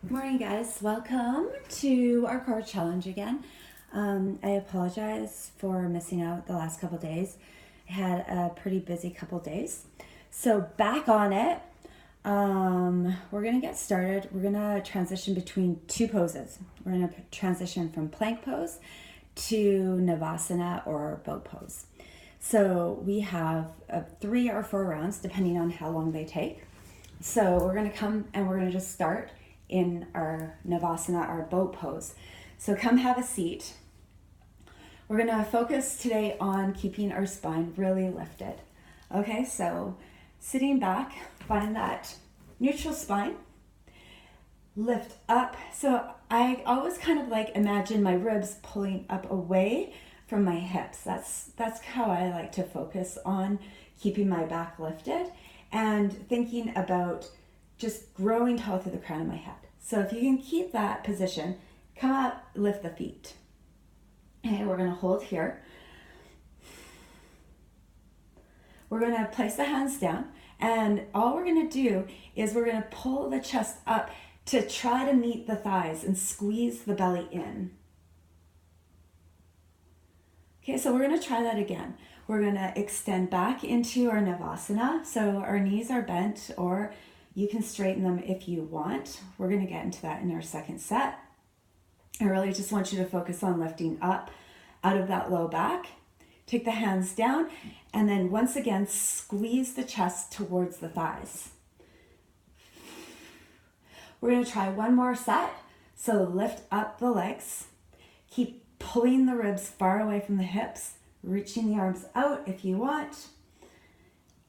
Good morning, guys. Welcome to our core challenge again. I apologize for missing out the last couple days. I had a pretty busy couple days. So back on it. We're gonna get started. We're gonna transition between two poses. We're gonna transition from plank pose to Navasana or boat pose. So we have 3 or 4 rounds depending on how long they take. So we're gonna come and we're gonna just start in our Navasana, our boat pose. So come have a seat. We're gonna focus today on keeping our spine really lifted. Okay, so sitting back, find that neutral spine, lift up. So I always kind of like imagine my ribs pulling up away from my hips. That's how I like to focus on keeping my back lifted and thinking about just growing tall through the crown of my head. So if you can keep that position, come up, lift the feet. Okay, we're gonna hold here. We're gonna place the hands down, and all we're gonna do is we're gonna pull the chest up to try to meet the thighs and squeeze the belly in. Okay, so we're gonna try that again. We're gonna extend back into our Navasana. So our knees are bent, or you can straighten them if you want. We're gonna get into that in our second set. I really just want you to focus on lifting up out of that low back. Take the hands down, and then once again, squeeze the chest towards the thighs. We're gonna try one more set. So lift up the legs. Keep pulling the ribs far away from the hips, reaching the arms out if you want.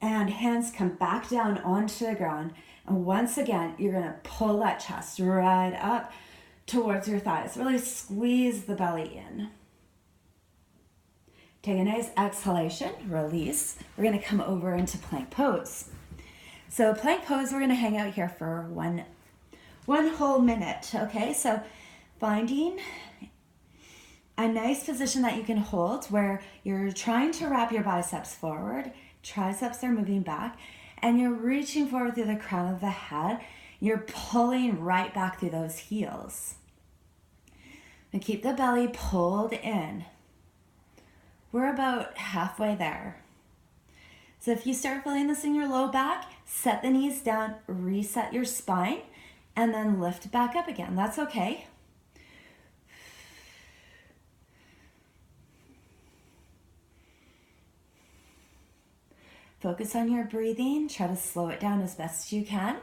And hands come back down onto the ground. And once again, you're gonna pull that chest right up towards your thighs. Really squeeze the belly in. Take a nice exhalation, release. We're gonna come over into plank pose. So plank pose, we're gonna hang out here for one whole minute, okay? So finding a nice position that you can hold where you're trying to wrap your biceps forward, triceps are moving back, and you're reaching forward through the crown of the head. You're pulling right back through those heels. And keep the belly pulled in. We're about halfway there. So if you start feeling this in your low back, set the knees down, reset your spine, and then lift back up again. That's okay. Focus on your breathing. Try to slow it down as best you can.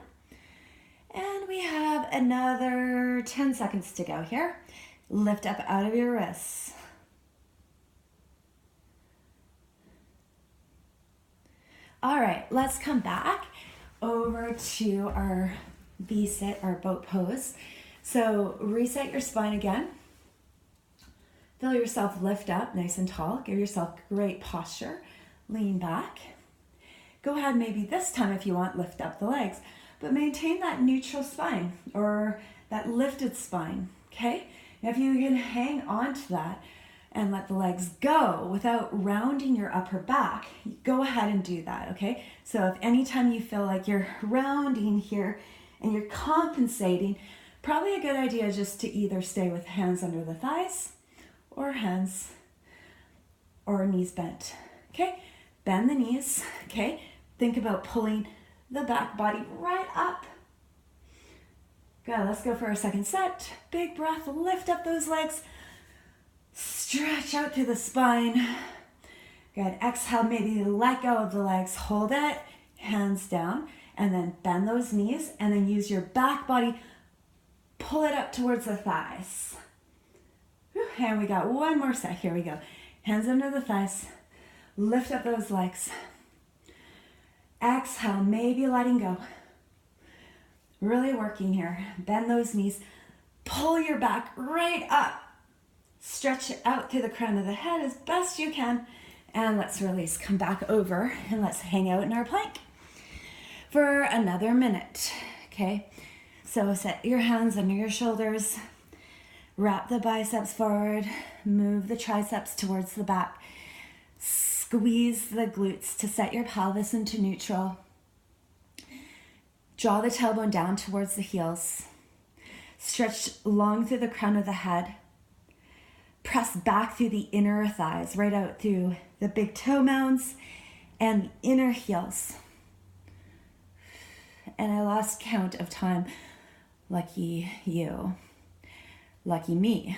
And we have another 10 seconds to go here. Lift up out of your wrists. All right, let's come back over to our V-sit, our boat pose. So reset your spine again. Feel yourself lift up nice and tall. Give yourself great posture. Lean back. Go ahead, maybe this time if you want, lift up the legs, but maintain that neutral spine or that lifted spine, okay? Now if you can hang on to that and let the legs go without rounding your upper back, go ahead and do that, okay? So if anytime you feel like you're rounding here and you're compensating, probably a good idea just to either stay with hands under the thighs or hands or knees bent, okay? Bend the knees, okay? Think about pulling the back body right up. Good, let's go for our second set. Big breath, lift up those legs. Stretch out through the spine. Good, exhale, maybe let go of the legs. Hold it, hands down, and then bend those knees, and then use your back body, pull it up towards the thighs. And we got one more set, here we go. Hands under the thighs, lift up those legs. Exhale, maybe letting go. Really working here. Bend those knees. Pull your back right up. Stretch it out through the crown of the head as best you can. And let's release. Come back over and let's hang out in our plank for another minute. Okay? So set your hands under your shoulders. Wrap the biceps forward. Move the triceps towards the back. Squeeze the glutes to set your pelvis into neutral. Draw the tailbone down towards the heels. Stretch long through the crown of the head. Press back through the inner thighs, right out through the big toe mounds and the inner heels. And I lost count of time. Lucky you. Lucky me.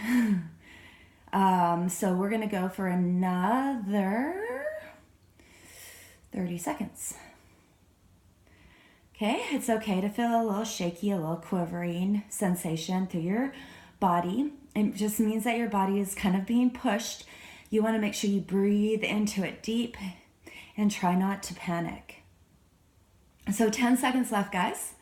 So we're going to go for another 30 seconds. Okay, it's okay to feel a little shaky, a little quivering sensation through your body. It just means that your body is kind of being pushed. You want to make sure you breathe into it deep and try not to panic. So 10 seconds left, guys.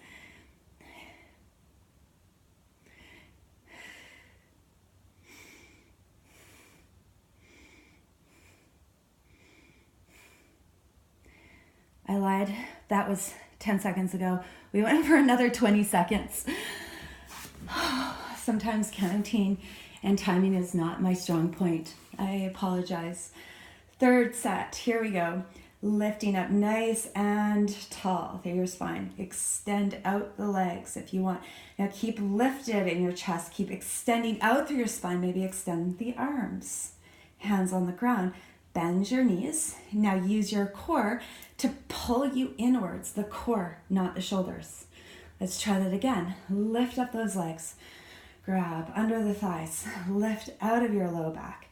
I lied. That was 10 seconds ago. We went for another 20 seconds. Sometimes counting and timing is not my strong point. I apologize. Third set. Here we go. Lifting up nice and tall through your spine. Extend out the legs if you want. Now keep lifted in your chest. Keep extending out through your spine. Maybe extend the arms. Hands on the ground. Bend your knees. Now use your core to pull you inwards. The core, not the shoulders. Let's try that again. Lift up those legs. Grab under the thighs. Lift out of your low back.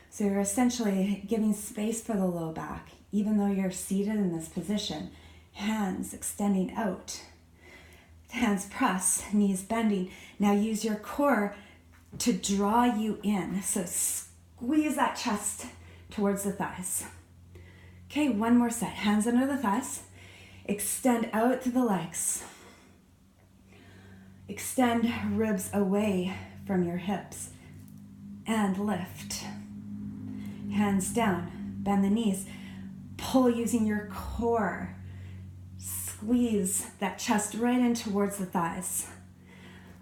So you're essentially giving space for the low back, even though you're seated in this position. Hands extending out. Hands press, knees bending. Now use your core to draw you in. So squeeze that chest towards the thighs. Okay, one more set. Hands under the thighs. Extend out to the legs. Extend ribs away from your hips. And lift. Hands down. Bend the knees. Pull using your core. Squeeze that chest right in towards the thighs.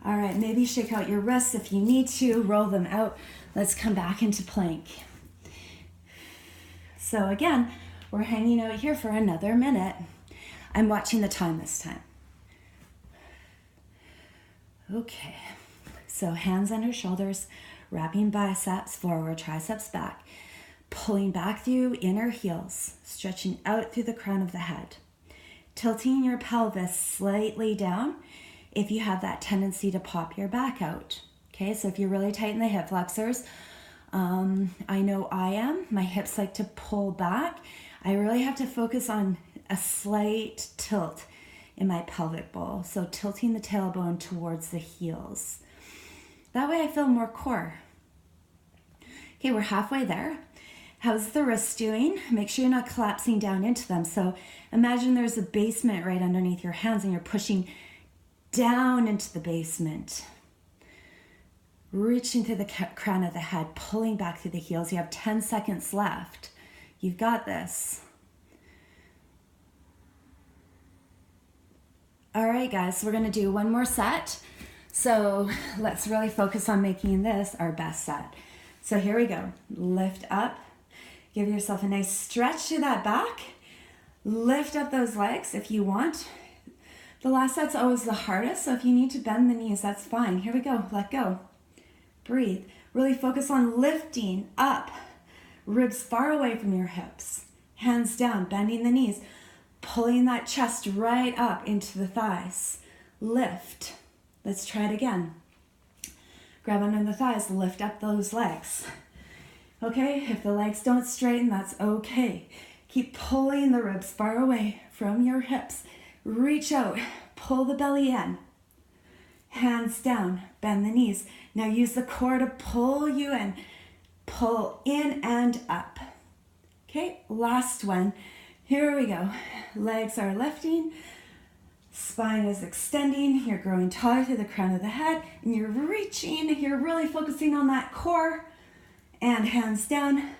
All right, maybe shake out your wrists if you need to. Roll them out. Let's come back into plank. So again, we're hanging out here for another minute. I'm watching the time this time. Okay, so hands under shoulders, wrapping biceps forward, triceps back, pulling back through inner heels, stretching out through the crown of the head, tilting your pelvis slightly down if you have that tendency to pop your back out. Okay, so if you're really tight in the hip flexors, I know I am. My hips like to pull back. I really have to focus on a slight tilt in my pelvic bowl. So tilting the tailbone towards the heels. That way I feel more core. Okay, we're halfway there. How's the wrists doing? Make sure you're not collapsing down into them. So imagine there's a basement right underneath your hands and you're pushing down into the basement. Reaching through the crown of the head, pulling back through the heels. You have 10 seconds left. You've got this. All right, guys, we're gonna do one more set. So let's really focus on making this our best set. So here we go. Lift up. Give yourself a nice stretch to that back. Lift up those legs if you want. The last set's always the hardest, so if you need to bend the knees, that's fine. Here we go. Let go. Breathe. Really focus on lifting up. Ribs far away from your hips. Hands down, bending the knees. Pulling that chest right up into the thighs. Lift. Let's try it again. Grab under the thighs, lift up those legs. Okay, if the legs don't straighten, that's okay. Keep pulling the ribs far away from your hips. Reach out, pull the belly in. Hands down, bend the knees. Now use the core to pull you in. Pull in and up. Okay, last one. Here we go. Legs are lifting. Spine is extending. You're growing taller through the crown of the head. And you're reaching. You're really focusing on that core. And hands down.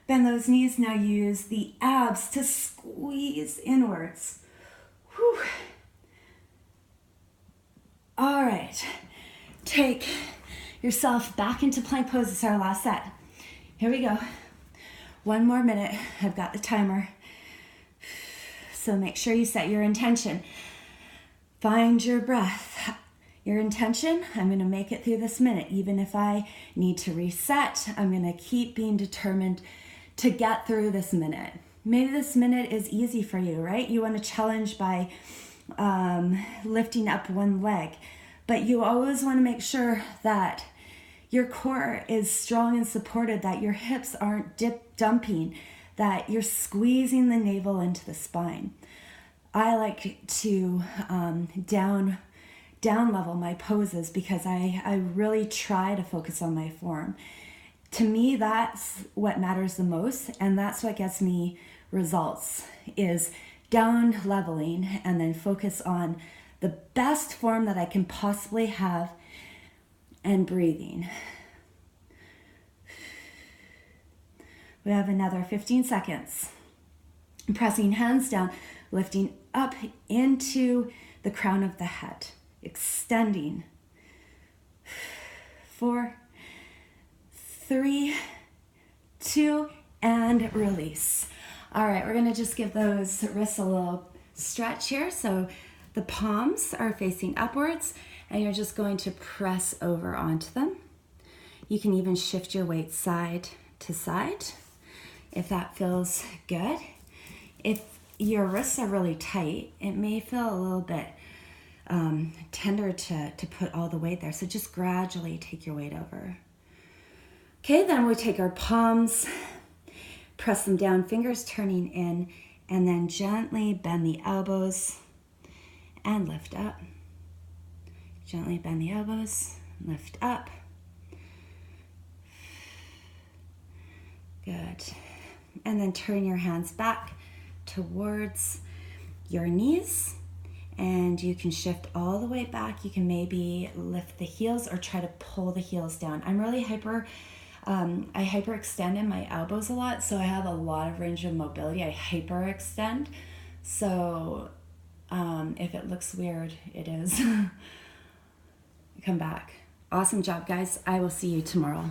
Bend those knees. Now use the abs to squeeze inwards. Whew. All right. Take yourself back into plank pose. It's our last set. Here we go. One more minute. I've got the timer. So make sure you set your intention. Find your breath. your intention, I'm going to make it through this minute. Even if I need to reset, I'm going to keep being determined to get through this minute. Maybe this minute is easy for you, right? You want to challenge by lifting up one leg, but you always want to make sure that your core is strong and supported, that your hips aren't dumping, that you're squeezing the navel into the spine. I like to down level my poses because I really try to focus on my form. To me, that's what matters the most, and that's what gets me results, is down leveling and then focus on the best form that I can possibly have and breathing. We have another 15 seconds. Pressing hands down, lifting up into the crown of the head, extending. 4, 3, 2, and release. All right, we're gonna just give those wrists a little stretch here. So the palms are facing upwards and you're just going to press over onto them. You can even shift your weight side to side if that feels good. If your wrists are really tight, it may feel a little bit tender to put all the weight there. So just gradually take your weight over. Okay, then we take our palms, press them down, fingers turning in, and then gently bend the elbows and lift up. Gently bend the elbows, lift up. Good. And then turn your hands back towards your knees, and you can shift all the way back. You can maybe lift the heels or try to pull the heels down. I'm really I hyperextend in my elbows a lot, so I have a lot of range of mobility. I hyperextend, so if it looks weird, it is. Come back. Awesome job, guys. I will see you tomorrow.